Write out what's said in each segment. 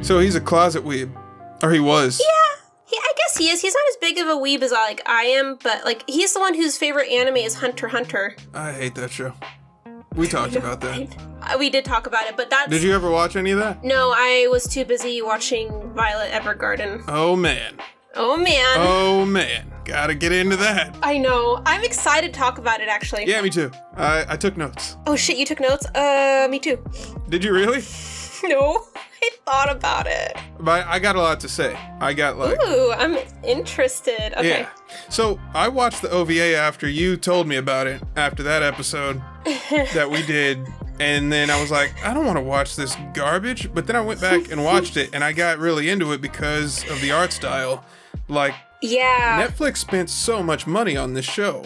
So he's a closet weeb. Or he was. Yeah, I guess he is. He's not as big of a weeb as I am, but he's the one whose favorite anime is Hunter x Hunter. I hate that show. We talked about that. We did talk about it, but that's... Did you ever watch any of that? No, I was too busy watching Violet Evergarden. Oh, man. Oh, man. Oh, man. Gotta get into that. I know. I'm excited to talk about it, actually. Yeah, me too. I took notes. Oh, shit, you took notes? Me too. Did you really? No, I thought about it. But I got a lot to say. I got Ooh, I'm interested. Okay. Yeah. So I watched the OVA after you told me about it, after that episode that we did. And then I was like, I don't want to watch this garbage. But then I went back and watched it, and I got really into it because of the art style. Yeah. Netflix spent so much money on this show.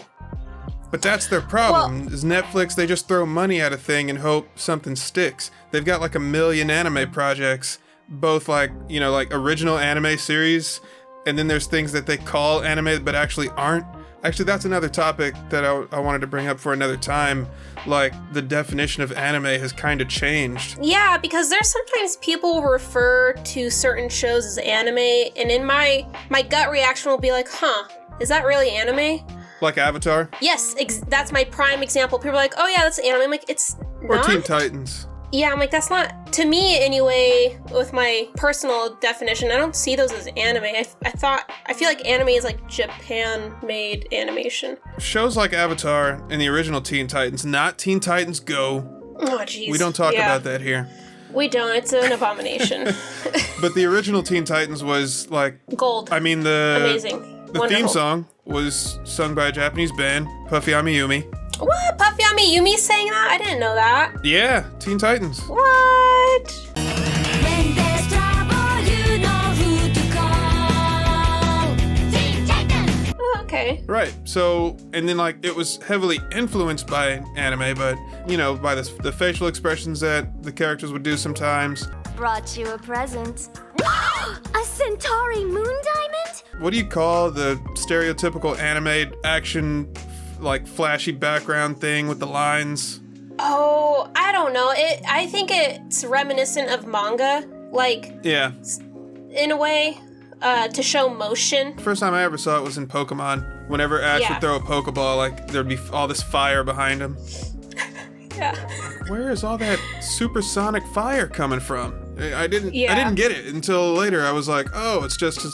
But that's their problem, is Netflix, they just throw money at a thing and hope something sticks. They've got 1 million anime projects, both original anime series, and then there's things that they call anime but actually aren't. Actually, that's another topic that I wanted to bring up for another time. The definition of anime has kind of changed. Yeah, because there's sometimes people refer to certain shows as anime, and in my gut reaction will be like, is that really anime? Like Avatar? Yes, that's my prime example. People are like, oh yeah, that's anime. I'm like, it's not. Or Teen Titans. Yeah, I'm like, that's not, to me anyway, with my personal definition, I don't see those as anime. I feel like anime is Japan-made animation. Shows like Avatar and the original Teen Titans, not Teen Titans Go. Oh, jeez. We don't talk about that here. We don't. It's an abomination. But the original Teen Titans was gold. I mean, amazing. The Wonderful. theme song was sung by a Japanese band, Puffy Amiyumi. What? Puffy Amiyumi sang that? I didn't know that. Yeah, Teen Titans. What? When there's trouble, you know who to call. Teen Titans! Oh, okay. Right. So, and then it was heavily influenced by anime, but by the facial expressions that the characters would do sometimes. Brought you a present. A Centauri moon diamond? What do you call the stereotypical anime action, flashy background thing with the lines? Oh, I don't know. I think it's reminiscent of manga, Yeah. in a way, to show motion. First time I ever saw it was in Pokemon. Whenever Ash would throw a Pokeball, there'd be all this fire behind him. Yeah. Where is all that supersonic fire coming from? I didn't get it until later. I was like, oh, it's just to,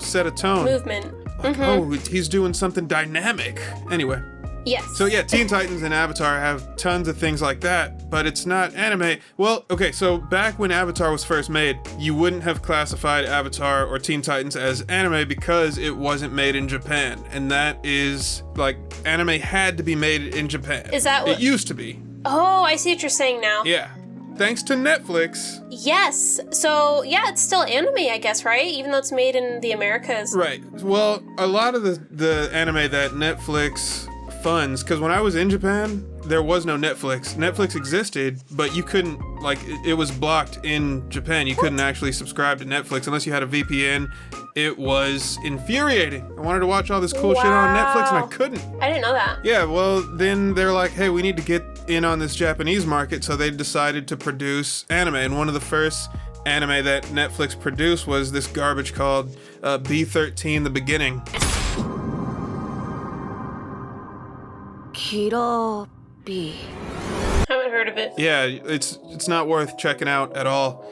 set a tone. Movement. Oh, he's doing something dynamic. Anyway. Yes. So yeah, Teen Titans and Avatar have tons of things like that, but it's not anime. Well, okay, so back when Avatar was first made, you wouldn't have classified Avatar or Teen Titans as anime because it wasn't made in Japan. And that is, anime had to be made in Japan. Is that what? It used to be. Oh, I see what you're saying now. Yeah. Thanks to Netflix. Yes. So, yeah, it's still anime, I guess, right? Even though it's made in the Americas. Right. Well, a lot of the anime that Netflix funds, because when I was in Japan, there was no Netflix. Netflix existed, but you couldn't, it was blocked in Japan. You couldn't actually subscribe to Netflix unless you had a VPN. It was infuriating. I wanted to watch all this cool shit on Netflix, and I couldn't. I didn't know that. Yeah, well, then they're like, hey, we need to get in on this Japanese market, so they decided to produce anime. And one of the first anime that Netflix produced was this garbage called B13 The Beginning. Kirobi. Haven't heard of it. Yeah, it's not worth checking out at all.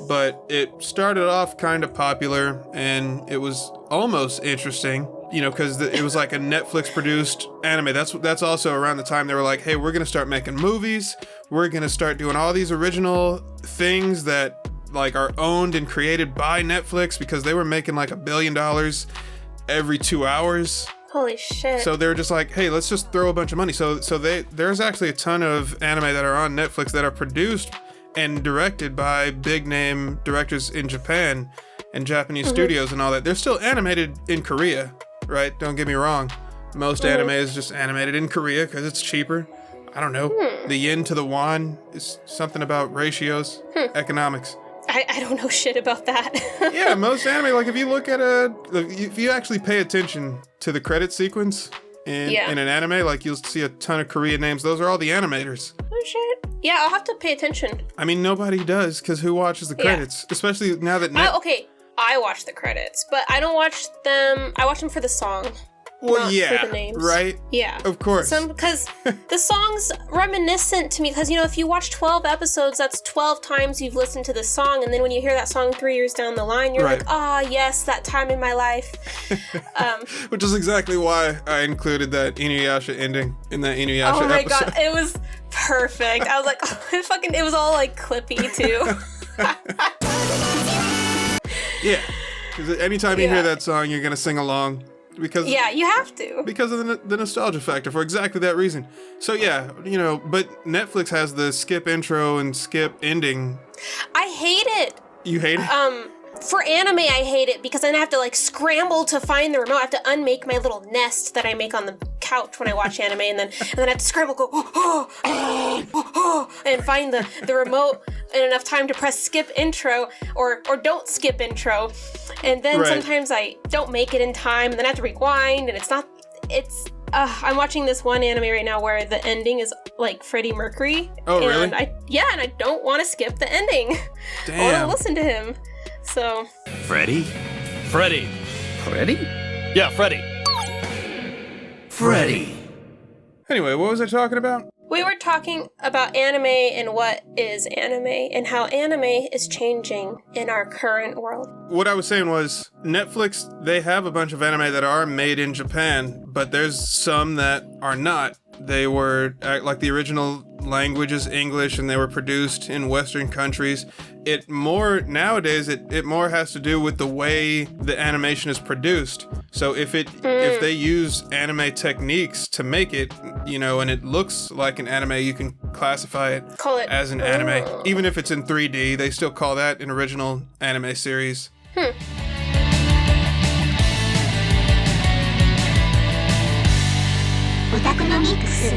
But it started off kind of popular, and it was almost interesting, because it was like a Netflix-produced anime. That's also around the time they were like, hey, we're going to start making movies. We're going to start doing all these original things that, are owned and created by Netflix, because they were making $1 billion every 2 hours. Holy shit. So they were just like, hey, let's just throw a bunch of money. So there's actually a ton of anime that are on Netflix that are produced and directed by big name directors in Japan and Japanese studios and all that. They're still animated in Korea, right? Don't get me wrong. Most anime is just animated in Korea because it's cheaper. I don't know. The yen to the won is something about ratios, economics. I don't know shit about that. Yeah, most anime, if you look at if you actually pay attention to the credit sequence in an anime, you'll see a ton of Korean names. Those are all the animators. Oh shit. Yeah, I'll have to pay attention. I mean, nobody does, because who watches the Yeah. credits? Especially now that Okay, I watch the credits, but I don't watch them. I watch them for the song. Well, not yeah, for the names. right? Yeah. Of course. Because the song's reminiscent to me. Because, if you watch 12 episodes, that's 12 times you've listened to the song. And then when you hear that song 3 years down the line, you're Right. like, ah, yes, that time in my life. Which is exactly why I included that Inuyasha ending in that Inuyasha Oh my episode. god, it was perfect. I was like, it was all like clippy too. Yeah. Because anytime you Yeah. hear that song, you're going to sing along. Because Yeah, you have to. because of the nostalgia factor for exactly that reason. So yeah, but Netflix has the skip intro and skip ending. I hate it. You hate it? For anime, I hate it because then I have to like scramble to find the remote. I have to unmake my little nest that I make on the couch when I watch anime, and then I have to scramble, go and find the remote in enough time to press skip intro or don't skip intro, and then Right. sometimes I don't make it in time, and then I have to rewind, and I'm watching this one anime right now where the ending is like Freddie Mercury. Oh, really? And I don't want to skip the ending. I want Damn. to listen to him. So, Freddy? Freddy. Freddy? Yeah, Freddy. Freddy. Anyway, what was I talking about? we were talking about anime and what is anime and how anime is changing in our current world. What I was saying was Netflix, they have a bunch of anime that are made in Japan, but there's some that are not. They were, like the original language is English and they were produced in Western countries. Nowadays, it more has to do with the way the animation is produced. So if they use anime techniques to make it, and it looks like an anime, you can classify it Call it as an anime. Even if it's in 3D, they still call that an original anime series. オタクのミックス